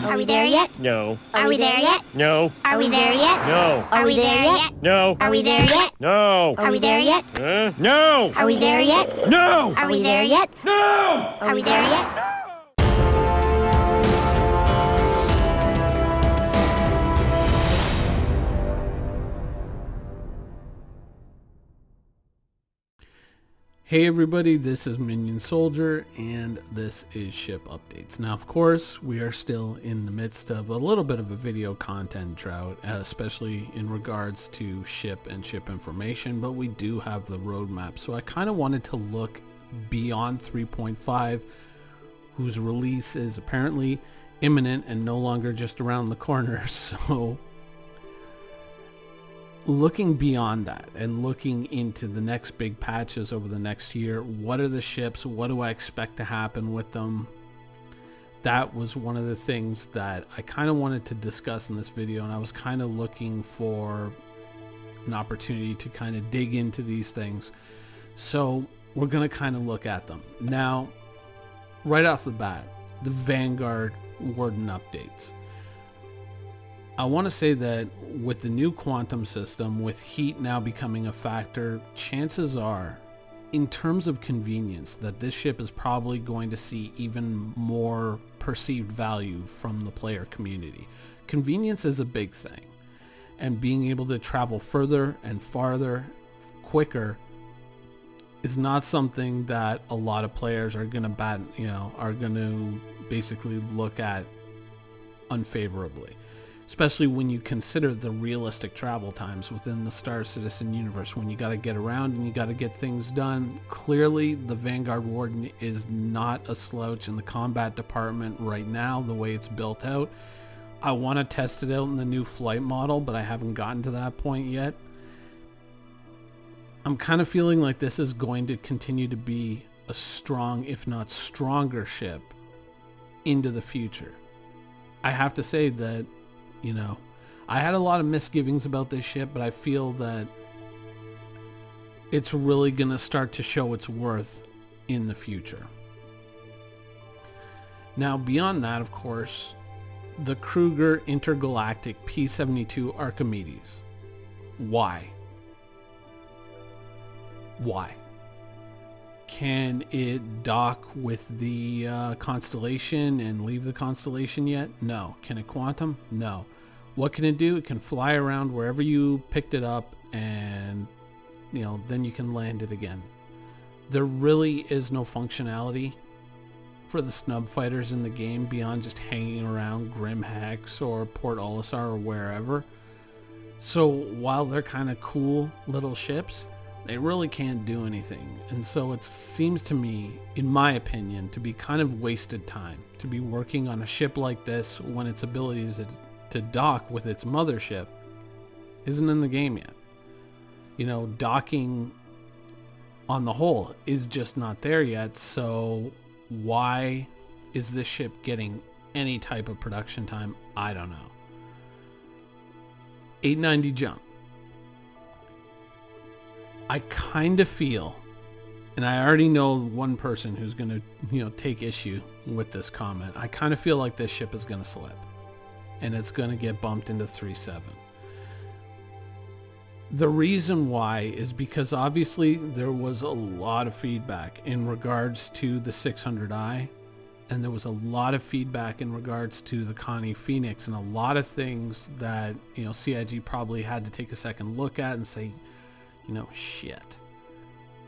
Are we there yet? No. Are we there yet? No. Are we there yet? No. Are we there yet? No. Are we there yet? No. Are we there yet? No. Are we there yet? No. Are we there yet? No. Are we there yet? Hey everybody, this is Minion Soldier and this is Ship Updates. Now of course we are still in the midst of a little bit of a video content drought, especially in regards to ship and ship information, but we do have the roadmap. So I kind of wanted to look beyond 3.5, whose release is apparently imminent and no longer just around the corner. So looking beyond that and looking into the next big patches over the next year, what are the ships? What do I expect to happen with them? That was one of the things that I kind of wanted to discuss in this video, and I was kind of looking for an opportunity to kind of dig into these things. So we're going to kind of look at them. Now, right off the bat, the Vanguard Warden updates. I want to say that with the new quantum system, with heat now becoming a factor, chances are, in terms of convenience, that this ship is probably going to see even more perceived value from the player community. Convenience is a big thing, and being able to travel further and farther quicker is not something that a lot of players are going to are going to basically look at unfavorably. Especially when you consider the realistic travel times within the Star Citizen universe, when you got to get around and you got to get things done. Clearly, the Vanguard Warden is not a slouch in the combat department right now, the way it's built out. I want to test it out in the new flight model, but I haven't gotten to that point yet. I'm kind of feeling like this is going to continue to be a strong, if not stronger ship into the future. I have to say that, I had a lot of misgivings about this ship, but I feel that it's really going to start to show its worth in the future. Now, beyond that, of course, the Kruger Intergalactic P-72 Archimedes. Why? Why? Can it dock with the Constellation and leave the Constellation yet? No. Can it quantum? No. What can it do? It can fly around wherever you picked it up, and then you can land it again. There really is no functionality for the snub fighters in the game beyond just hanging around Grim Hex or Port Olisar or wherever. So while they're kind of cool little ships, they really can't do anything. And so it seems to me, in my opinion, to be kind of wasted time to be working on a ship like this when its ability to dock with its mothership isn't in the game yet. Docking on the whole is just not there yet. So why is this ship getting any type of production time? I don't know. 890 jump. I kind of feel, and I already know one person who's going to, take issue with this comment. I kind of feel like this ship is going to slip, and it's going to get bumped into 3.7. The reason why is because obviously there was a lot of feedback in regards to the 600i, and there was a lot of feedback in regards to the Connie Phoenix, and a lot of things that, CIG probably had to take a second look at and say, shit,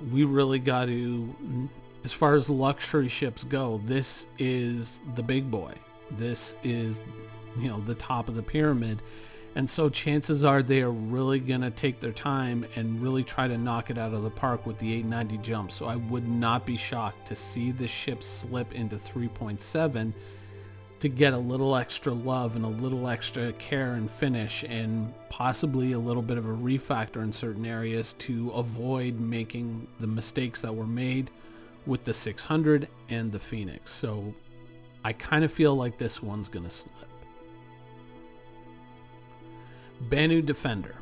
we really got to, as far as luxury ships go, this is the big boy. This is, the top of the pyramid. And so chances are they are really going to take their time and really try to knock it out of the park with the 890 jump. So I would not be shocked to see the ship slip into 3.7 to get a little extra love and a little extra care and finish, and possibly a little bit of a refactor in certain areas to avoid making the mistakes that were made with the 600 and the Phoenix. So I kind of feel like this one's going to slip. Banu Defender.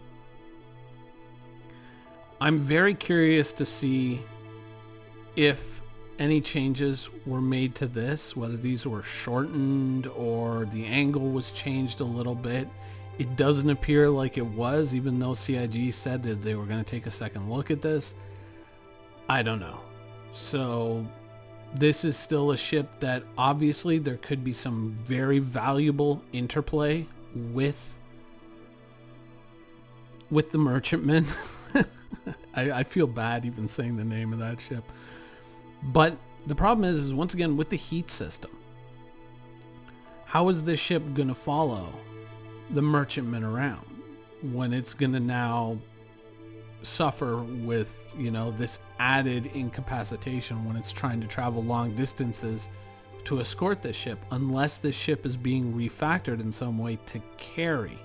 I'm very curious to see if any changes were made to this, whether these were shortened or the angle was changed a little bit. It doesn't appear like it was, even though CIG said that they were going to take a second look at this. I don't know. So this is still a ship that obviously there could be some very valuable interplay with the merchantman. I feel bad even saying the name of that ship. But the problem is once again with the heat system. How is this ship going to follow the merchantman around when it's going to now suffer with, you know, this added incapacitation when it's trying to travel long distances to escort this ship, unless this ship is being refactored in some way to carry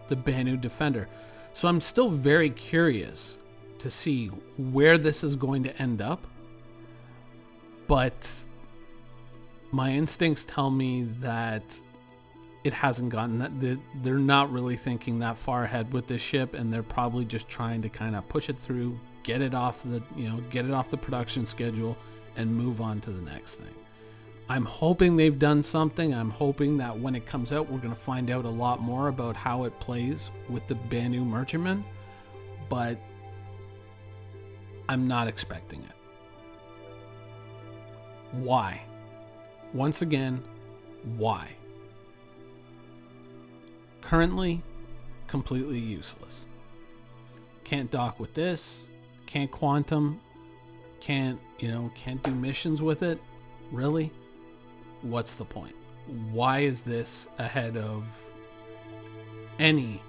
the Banu Defender. So I'm still very curious to see where this is going to end up, but my instincts tell me that it hasn't gotten that. They're not really thinking that far ahead with this ship, and they're probably just trying to kind of push it through, get it off the production schedule and move on to the next thing. I'm hoping they've done something. I'm hoping that when it comes out, we're going to find out a lot more about how it plays with the Banu Merchantman, but I'm not expecting it. Why? Once again, why? Currently, completely useless. Can't dock with this, can't quantum, can't do missions with it. Really? What's the point? Why is this ahead of any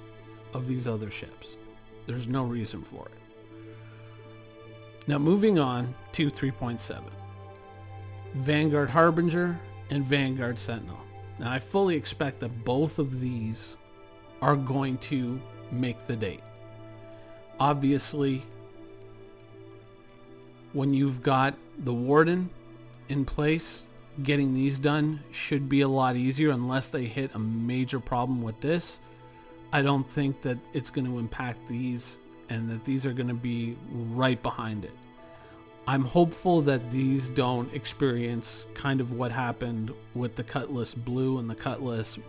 of these other ships? There's no reason for it. Now moving on to 3.7. Vanguard Harbinger and Vanguard Sentinel. Now I fully expect that both of these are going to make the date. Obviously, when you've got the Warden in place, getting these done should be a lot easier unless they hit a major problem with this. I don't think that it's going to impact these and that these are going to be right behind it. I'm hopeful that these don't experience kind of what happened with the Cutlass Blue and the Cutlass,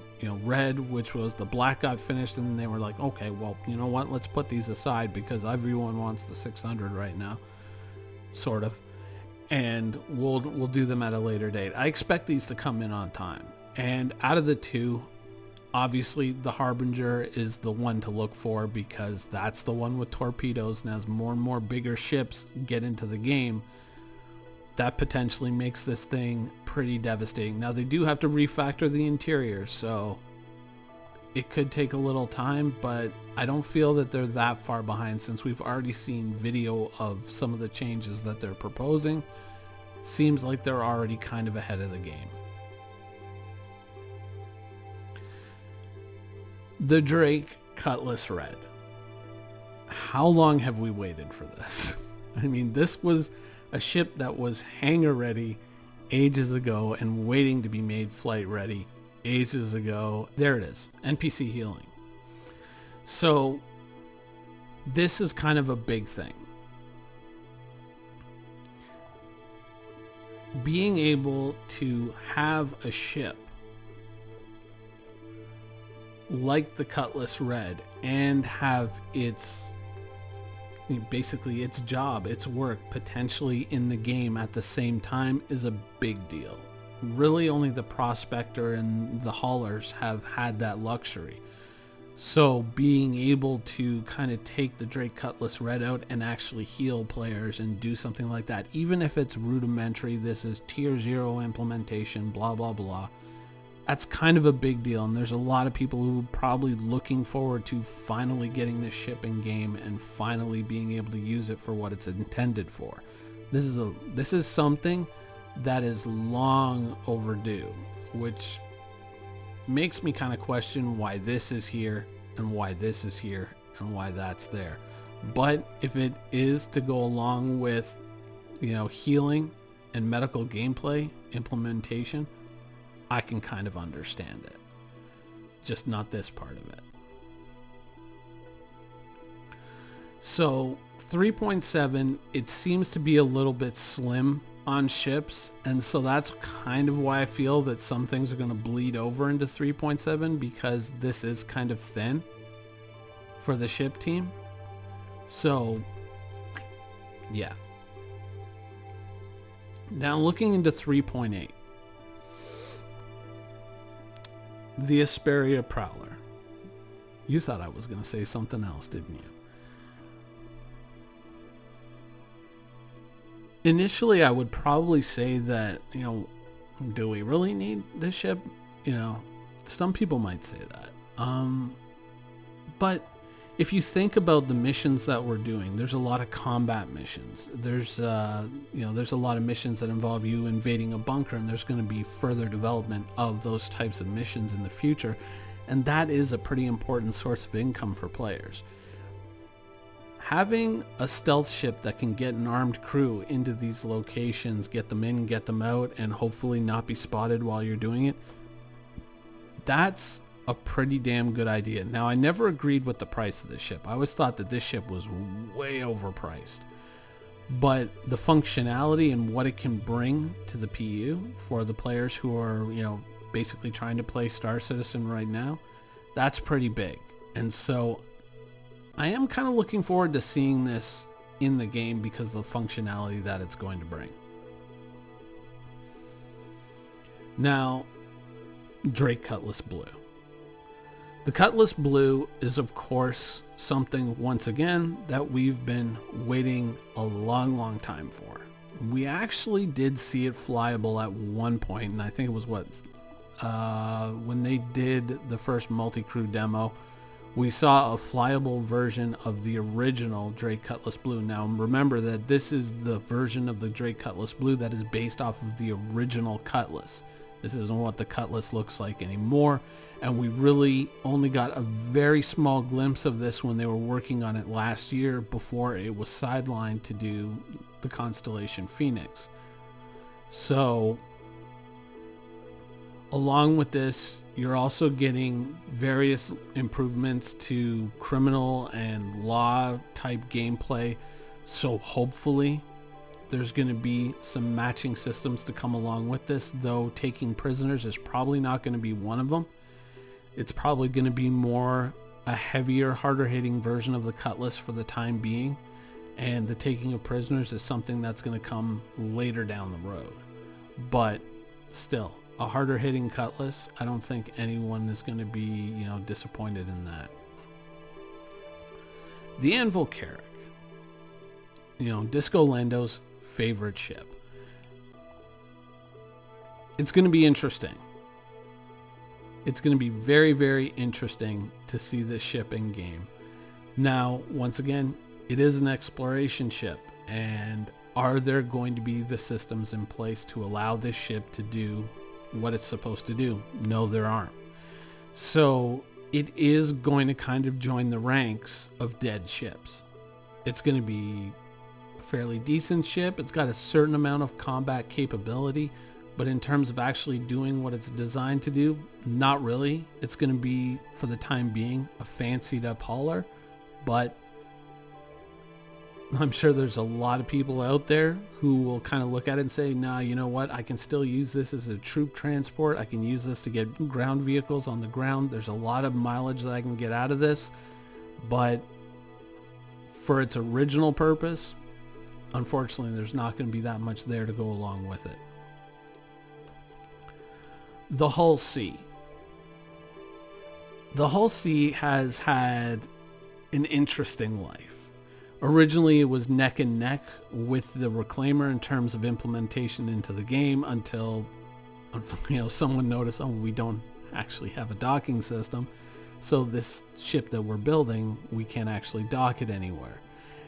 Red, which was the black got finished and then they were like, okay, well, you know what? Let's put these aside because everyone wants the 600 right now, sort of. And we'll do them at a later date. I expect these to come in on time. And out of the two, obviously the Harbinger is the one to look for because that's the one with torpedoes, and as more and more bigger ships get into the game, that potentially makes this thing pretty devastating. Now they do have to refactor the interior, so it could take a little time, but I don't feel that they're that far behind since we've already seen video of some of the changes that they're proposing. Seems like they're already kind of ahead of the game. The Drake Cutlass Red. How long have we waited for this? I mean, this was a ship that was hangar ready ages ago and waiting to be made flight ready ages ago. There it is, NPC healing. So this is kind of a big thing. Being able to have a ship like the Cutlass Red and have basically its job, its work potentially in the game at the same time is a big deal. Really only the Prospector and the Haulers have had that luxury. So being able to kind of take the Drake Cutlass Red out and actually heal players and do something like that, even if it's rudimentary, this is tier 0 implementation, blah blah blah, that's kind of a big deal. And there's a lot of people who are probably looking forward to finally getting this ship in game and finally being able to use it for what it's intended for. This is something that is long overdue, which makes me kind of question why this is here and why this is here and why that's there. But if it is to go along with, healing and medical gameplay implementation, I can kind of understand it. Just not this part of it. So 3.7, it seems to be a little bit slim on ships, and so that's kind of why I feel that some things are going to bleed over into 3.7, because this is kind of thin for the ship team. So yeah. Now looking into 3.8, the Asperia Prowler. You thought I was going to say something else, didn't you? Initially, I would probably say that, do we really need this ship? Some people might say that. But if you think about the missions that we're doing, there's a lot of combat missions. There's a lot of missions that involve you invading a bunker, and there's going to be further development of those types of missions in the future. And that is a pretty important source of income for players. Having a stealth ship that can get an armed crew into these locations, get them in, get them out, and hopefully not be spotted while you're doing it, that's a pretty damn good idea. Now, I never agreed with the price of this ship. I always thought that this ship was way overpriced. But the functionality and what it can bring to the PU for the players who are, basically trying to play Star Citizen right now, that's pretty big. And so I am kind of looking forward to seeing this in the game because of the functionality that it's going to bring. Now, Drake Cutlass Blue. The Cutlass Blue is, of course, something, once again, that we've been waiting a long, long time for. We actually did see it flyable at one point, and I think it was when they did the first multi-crew demo, we saw a flyable version of the original Drake Cutlass Blue. Now remember that this is the version of the Drake Cutlass Blue that is based off of the original Cutlass. This isn't what the Cutlass looks like anymore, and we really only got a very small glimpse of this when they were working on it last year before it was sidelined to do the Constellation Phoenix. So along with this, you're also getting various improvements to criminal and law type gameplay. So hopefully there's going to be some matching systems to come along with this, though taking prisoners is probably not going to be one of them. It's probably going to be more a heavier, harder hitting version of the Cutlass for the time being. And the taking of prisoners is something that's going to come later down the road. But still, a harder hitting Cutlass, I don't think anyone is going to be, disappointed in that. The Anvil Carrack. Disco Lando's favorite ship. It's going to be interesting. It's going to be very, very interesting to see this ship in game. Now, once again, it is an exploration ship, and are there going to be the systems in place to allow this ship to do what it's supposed to do? No, there aren't. So it is going to kind of join the ranks of dead ships. It's going to be a fairly decent ship. It's got a certain amount of combat capability, but in terms of actually doing what it's designed to do, not really. It's going to be, for the time being, a fancied up hauler, but I'm sure there's a lot of people out there who will kind of look at it and say, nah, you know what? I can still use this as a troop transport. I can use this to get ground vehicles on the ground. There's a lot of mileage that I can get out of this. But for its original purpose, unfortunately, there's not going to be that much there to go along with it. The Hull C. The Hull C has had an interesting life. Originally, it was neck and neck with the Reclaimer in terms of implementation into the game until, someone noticed, we don't actually have a docking system. So this ship that we're building, we can't actually dock it anywhere.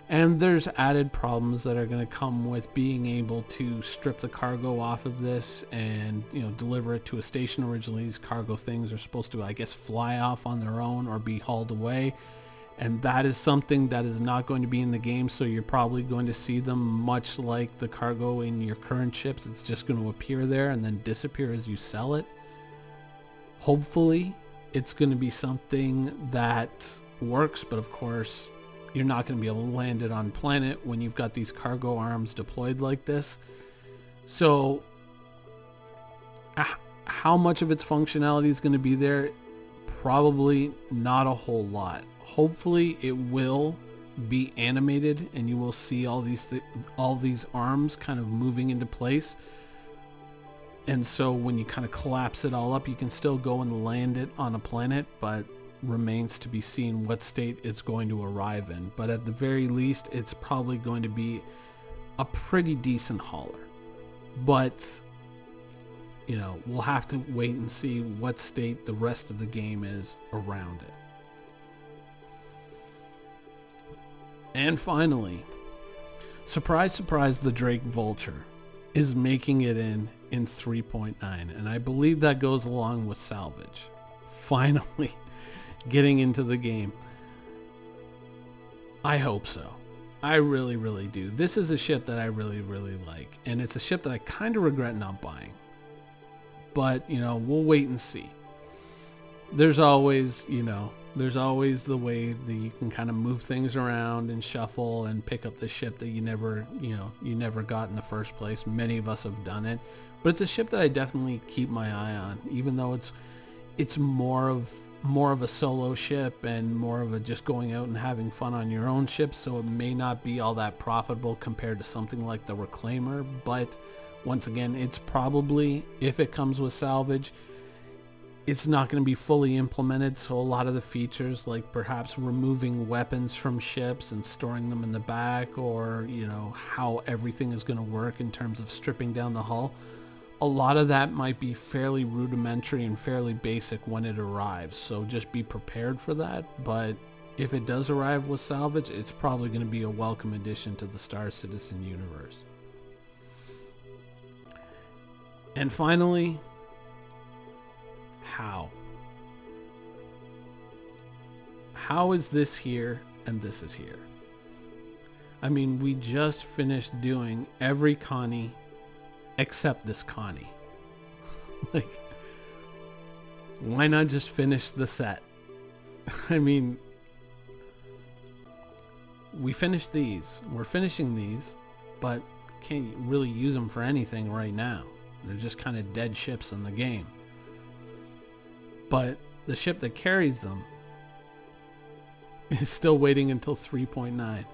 And there's added problems that are going to come with being able to strip the cargo off of this and, deliver it to a station. Originally, these cargo things are supposed to, fly off on their own or be hauled away. And that is something that is not going to be in the game, so you're probably going to see them much like the cargo in your current ships. It's just going to appear there and then disappear as you sell it. Hopefully, it's going to be something that works, but of course, you're not going to be able to land it on planet when you've got these cargo arms deployed like this. So how much of its functionality is going to be there? Probably not a whole lot. Hopefully it will be animated and you will see all these arms kind of moving into place. And so when you kind of collapse it all up, you can still go and land it on a planet, but remains to be seen what state it's going to arrive in. But at the very least, it's probably going to be a pretty decent hauler. But, you know, we'll have to wait and see what state the rest of the game is around it. And finally, surprise, surprise, the Drake Vulture is making it in 3.9. And I believe that goes along with salvage. Finally getting into the game. I hope so. I really, really do. This is a ship that I really, really like. And it's a ship that I kind of regret not buying. But, you know, we'll wait and see. There's always, you know, there's always the way that you can kind of move things around and shuffle and pick up the ship that you never got in the first place. Many of us have done it. But it's a ship that I definitely keep my eye on, even though it's more of a solo ship and more of a just going out and having fun on your own ship, so it may not be all that profitable compared to something like the Reclaimer. But once again, it's probably, if it comes with salvage, it's not going to be fully implemented, so a lot of the features, like perhaps removing weapons from ships and storing them in the back, or, you know, how everything is going to work in terms of stripping down the hull, a lot of that might be fairly rudimentary and fairly basic when it arrives, so just be prepared for that. But if it does arrive with salvage, it's probably going to be a welcome addition to the Star Citizen universe. And finally, how? How is this here and this is here? I mean, we just finished doing every Connie except this Connie. Like, why not just finish the set? I mean, we finished these. We're finishing these, but can't really use them for anything right now. They're just kind of dead ships in the game. But the ship that carries them is still waiting until 3.9.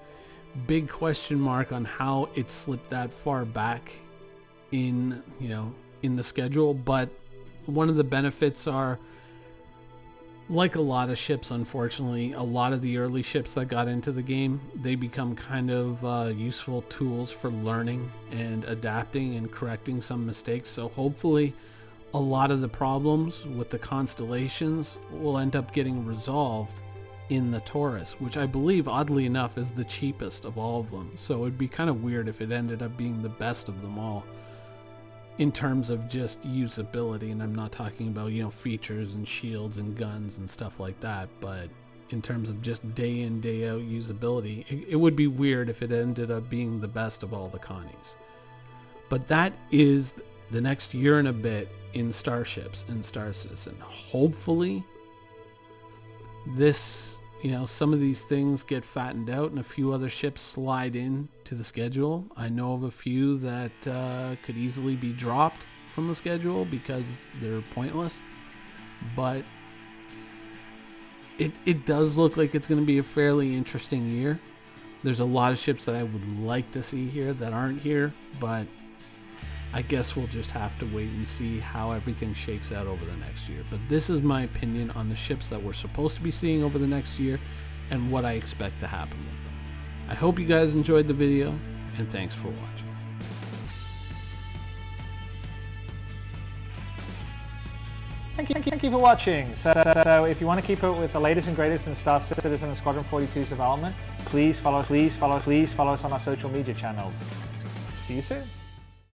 Big question mark on how it slipped that far back in, you know, in the schedule. But one of the benefits are, like a lot of ships, unfortunately, a lot of the early ships that got into the game, they become kind of useful tools for learning and adapting and correcting some mistakes. So hopefully a lot of the problems with the Constellations will end up getting resolved in the Taurus, which I believe, oddly enough, is the cheapest of all of them. So it'd be kind of weird if it ended up being the best of them all in terms of just usability. And I'm not talking about, you know, features and shields and guns and stuff like that, but in terms of just day in, day out usability, it would be weird if it ended up being the best of all the Connies. But that is the next year and a bit in Starships and Star Citizen. Hopefully this, you know, some of these things get fattened out and a few other ships slide in to the schedule. I know of a few that could easily be dropped from the schedule because they're pointless, but it does look like it's going to be a fairly interesting year. There's a lot of ships that I would like to see here that aren't here, but I guess we'll just have to wait and see how everything shakes out over the next year. But this is my opinion on the ships that we're supposed to be seeing over the next year and what I expect to happen with them. I hope you guys enjoyed the video, and thanks for watching. Thank you for watching. So if you want to keep up with the latest and greatest in Star Citizen and Squadron 42's development, please follow us on our social media channels. See you soon.